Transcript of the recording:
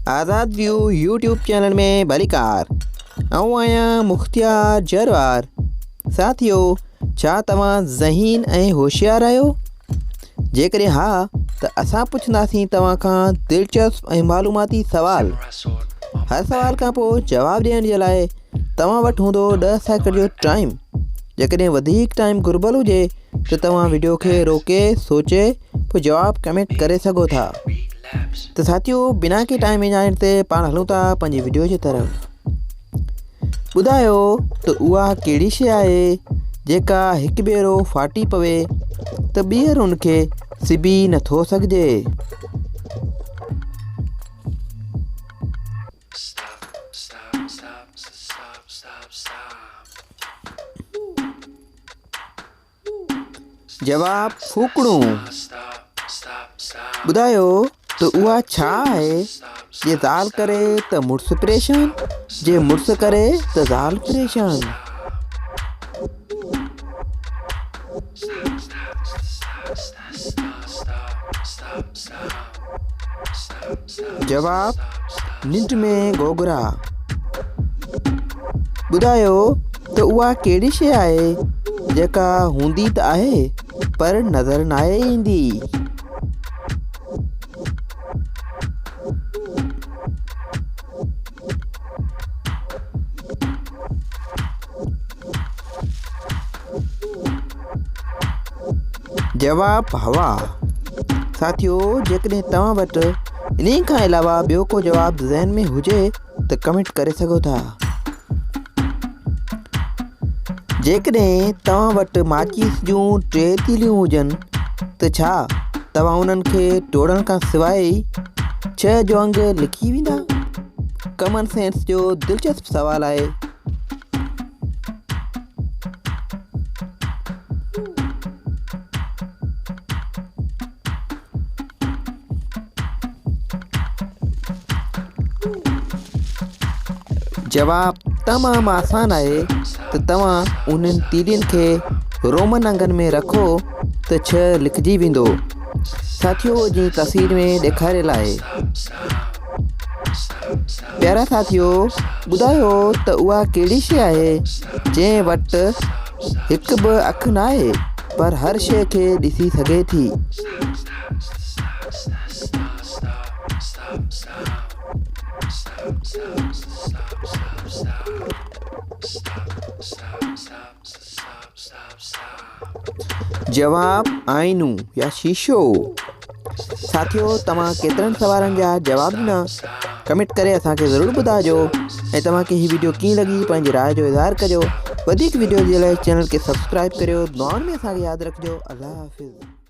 आज़ाद view YouTube channel में भलीकार आऊं आहियां मुख्तियार जरवार। साथियो, छा तव्हां ज़हीन ऐं होशियार आहियो? जेकॾहिं हा त असां पुछंदासीं तव्हां खां दिलचस्प ऐं मालूमाती सवाल। हर सवाल खां पोइ जवाबु ॾियण जे लाइ तव्हां वटि हूंदो 10 सेकंड जो टाइम। जेकॾहिं वधीक टाइम घुर्बल हुजे त तव्हां वीडियो खे रोके सोचे पोइ जवाबु कमेंट करे सघो था। तो साथियों, बिना के टाइम विञाइण ते पाण हलूं था पंहिंजी वीडियो जी तरफ़। ॿुधायो त उहा कहिड़ी शइ आहे जेका हिकु भेरो फाटी पवे त ॿीहर उनखे सिबी नथो सघिजे। जवाब फूकणो। ॿुधायो त उहा छा आहे जे ज़ाल करे त मुड़ुस परेशान, जे मुड़ुस करे त ज़ाल परेशान। जवाब निंड में गोगरा। ॿुधायो त उहा कहिड़ी शइ आहे जेका हूंदी त आहे पर नज़र न ईंदी। जवाब हवा। साथियों, जेकॾहिं तव्हां वटि इन खां अलावा ॿियो को जवाबु ज़हन में हुजे त कमेंट करे सघो था। जेकॾहिं तव्हां वटि माचिस जूं 3 तीलियूं हुजनि त छा तव्हां उन्हनि खे टोड़ण खां सवाइ 6 जो अंग लिखी वेंदा? कॉमन सेंस जो दिलचस्प सवाल आहे। जवाब तमामु आसान आहे त तव्हां उन्हनि तीलियुनि खे रोमन अंगनि में रखो त 6 लिखिजी वेंदो। साथियों, जीअं तस्वीर में ॾेखारियल आहे। प्यारा साथियों, ॿुधायो त उहा कहिड़ी शइ आहे जंहिं वटि हिकु बि अखि न आहे पर हर शइ खे ॾिसी सघे थी। जवाब आईनू या शीशो। साथियों, तव्हां केतिरनि सवालनि जा जवाब ॾिना कमेंट करे असांखे ज़रूरु ॿुधाइजो ऐं तव्हांखे हीअ वीडियो कीअं लॻी पंहिंजी राय जो इज़हार कजो। वधीक वीडियो जे लाइ चैनल खे सब्सक्राइब करियो। दुआउनि में असांखे यादि रखिजो। अल्लाह हाफ़िज़।